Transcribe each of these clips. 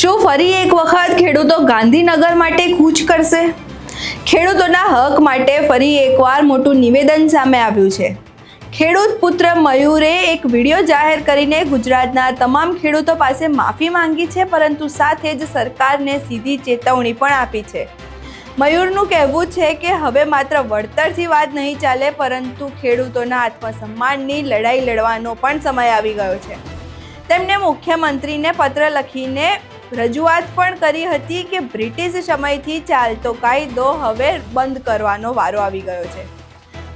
શું ફરી એક વખત ખેડૂતો ગાંધીનગર માટે કૂચ કરશે? ખેડૂતોના હક માટે ફરી એકવાર મોટું નિવેદન સામે આવ્યું છે. ખેડૂત પુત્ર મયુરે એક વિડીયો જાહેર કરીને ગુજરાતના તમામ ખેડૂતો પાસે માફી માંગી છે, પરંતુ સાથે જ સરકારને સીધી ચેતવણી પણ આપી છે. મયુરનું કહેવું છે કે હવે માત્ર વળતરથી વાત નહીં ચાલે, પરંતુ ખેડૂતોના આત્મસન્માનની લડાઈ લડવાનો પણ સમય આવી ગયો છે. તેમણે મુખ્યમંત્રીને પત્ર લખીને રજૂઆત પણ કરી હતી કે બ્રિટિશ સમયથી ચાલતો કાયદો હવે બંધ કરવાનો વારો આવી ગયો છે.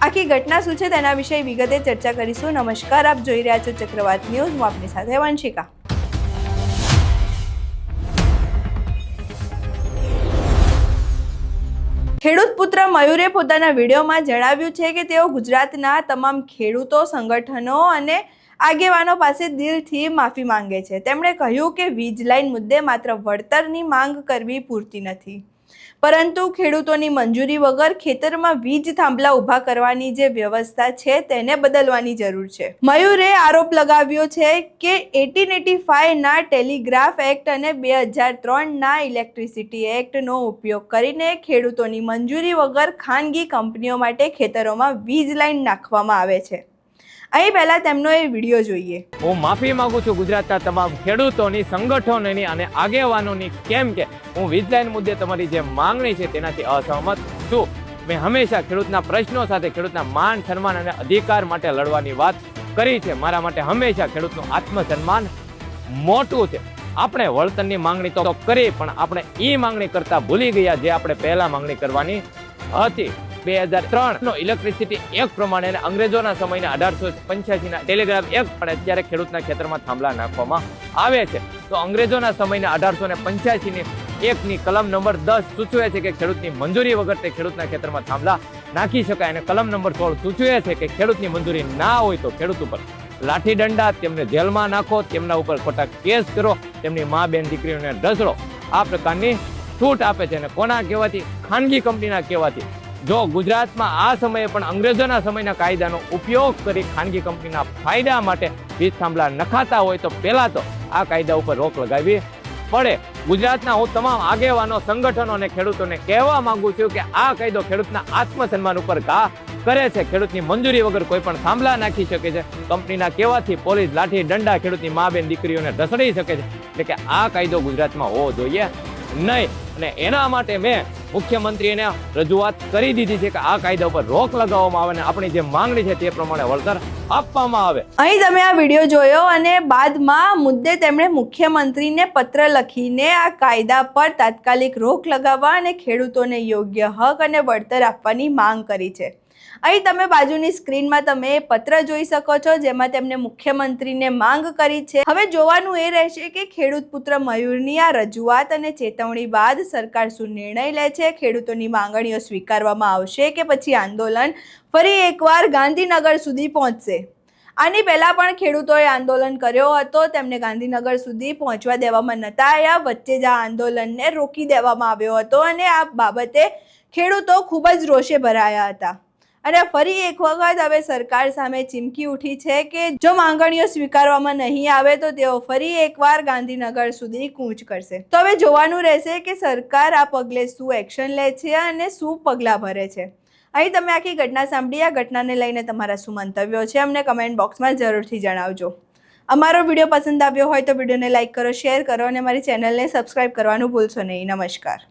આખી ઘટના શું છે તેના વિશે વિગતે ચર્ચા કરીશું. નમસ્કાર, આપ જોઈ રહ્યા છો ચક્રવાત ન્યૂઝ. હું આપની સાથે વંશિકા. ખેડૂત પુત્ર મયુરે પોતાના વિડીયોમાં જણાવ્યું છે કે તેઓ ગુજરાતના તમામ ખેડૂતો સંગઠનો અને આગેવાનો પાસે દિલથી માફી માંગે છે. તેમણે કહ્યું કે વીજ લાઇન મુદ્દે માત્ર વળતરની માંગ કરવી પૂરતી નથી, પરંતુ ખેડૂતોની મંજૂરી વગર ખેતરમાં વીજ થાંભલા ઊભા કરવાની જે વ્યવસ્થા છે તેને બદલવાની જરૂર છે. મયુરે આરોપ લગાવ્યો છે કે 1885ના ટેલિગ્રાફ એક્ટ અને 2003ના ઇલેક્ટ્રિસિટી એક્ટનો ઉપયોગ કરીને ખેડૂતોની મંજૂરી વગર ખાનગી કંપનીઓ માટે ખેતરોમાં વીજ લાઇન નાખવામાં આવે છે. અહીં પહેલા તેમનો એ વિડીયો જોઈએ. હું માફી માંગુ છું ગુજરાતના તમામ ખેડૂતોની, સંગઠનોની અને આગેવાનોની, કેમ કે હું વીજ લાઇન મુદ્દે તમારી જે માંગણી છે તેનાથી અસહમત છું. મેં હંમેશા ખેડૂતના પ્રશ્નો સાથે ખેડૂતના માન, સન્માન અને અધિકાર માટે લડવાની વાત કરી છે. મારા માટે હંમેશા ખેડૂતનું આત્મસન્માન મોટું છે. આપણે વળતરની માંગણી તો કરી, પણ આપણે એ માંગણી કરતા ભૂલી ગયા જે આપણે પહેલા માંગણી કરવાની હતી. 2003નો ઇલેક્ટ્રિસિટી એક્ટ પ્રમાણે અંગ્રેજોના સમયના 1885ના ટેલિગ્રાફ એક્ટ પણ અત્યારે ખેડૂતના ખેતરમાં થાંભલા નાખવામાં આવે છે. તો અંગ્રેજોના સમયના 1885ની એક્ટની કલમ નંબર 10 સૂચવે છે કે ખેડૂતની મંજૂરી વગર તે ખેડૂતના ખેતરમાં થાંભલા નાખી શકાય, અને કલમ નંબર 16 સૂચવે છે કે ખેડૂતની મંજૂરી ના હોય તો ખેડૂત ઉપર લાઠી દંડા, તેમને જેલમાં નાખો, તેમના ઉપર ખોટા કેસ કરો, તેમની મા, બેન, દીકરીઓને ઢસડો. આ પ્રકારની છૂટ આપે છે. અને કોના કહેવાથી? ખાનગી કંપનીના કહેવાથી. જો ગુજરાતમાં આ સમયે પણ અંગ્રેજોના સમયના કાયદાનો ઉપયોગ કરી ખાનગી કંપનીના ફાયદા માટે વીજ થાંભલા નખાતા હોય તો પહેલા તો આ કાયદા ઉપર રોક લગાવવી પડે. ગુજરાતના હું તમામ આગેવાનો, સંગઠનો અને ખેડૂતોને કહેવા માંગુ છું કે આ કાયદો ખેડૂતના આત્મસન્માન ઉપર ઘા કરે છે. ખેડૂતની મંજૂરી વગર કોઈ પણ થાંભલા નાખી શકે છે. કંપનીના કહેવાથી પોલીસ લાઠી દંડા ખેડૂતની મા, બેન, દીકરીઓને ઢસડી શકે છે. એટલે કે આ કાયદો ગુજરાતમાં હોવો જોઈએ નહીં. અને એના માટે મેં મુખ્યમંત્રીને રજૂઆત કરી દીધી છે કે આ કાયદા ઉપર રોક લગાવવામાં આવે અને આપણી જે માંગણી છે તે પ્રમાણે વળતર આપવામાં આવે. અહીં તમે આ વિડીયો જોયો અને બાદમાં મુદ્દે તેમણે મુખ્યમંત્રીને પત્ર લખીને આ કાયદા પર તાત્કાલિક રોક લગાવવા અને ખેડૂતોને યોગ્ય હક અને વળતર આપવાની માંગ કરી છે. અહીં તમે બાજુની સ્ક્રીનમાં તમે પત્ર જોઈ શકો છો, જેમાં તેમણે મુખ્યમંત્રીને માંગ કરી છે. હવે જોવાનું એ રહેશે કે ખેડૂત પુત્ર મયુરની આ રજૂઆત અને ચેતવણી બાદ સરકાર શું નિર્ણય લે છે. ખેડૂતોની માંગણીઓ સ્વીકારવામાં આવશે કે પછી આંદોલન ફરી એકવાર ગાંધીનગર સુધી પહોંચશે? આની પહેલા પણ ખેડૂતોએ આંદોલન કર્યો હતો, તેમને ગાંધીનગર સુધી પહોંચવા દેવામાં નહોતા આવ્યા. વચ્ચે જ આ આંદોલનને રોકી દેવામાં આવ્યો હતો અને આ બાબતે ખેડૂતો ખૂબ જ રોષે ભરાયા હતા. અને ફરી એક વખત હવે સરકાર સામે ચીમકી ઉઠી છે કે જો માંગણીઓ સ્વીકારવામાં નહીં આવે તો તેઓ ફરી એકવાર ગાંધીનગર સુધી કૂચ કરશે. તો હવે જોવાનું રહેશે કે સરકાર આ પગલે શું એક્શન લે છે અને શું પગલાં ભરે છે. અહીં તમે આખી ઘટના સાંભળી. આ ઘટનાને લઈને તમારા શું મંતવ્યો છે અમને કમેન્ટ બોક્સમાં જરૂરથી જણાવજો. અમારો વિડીયો પસંદ આવ્યો હોય તો વિડીયોને લાઇક કરો, શેર કરો અને અમારી ચેનલને સબસ્ક્રાઇબ કરવાનું ભૂલશો નહીં. નમસ્કાર.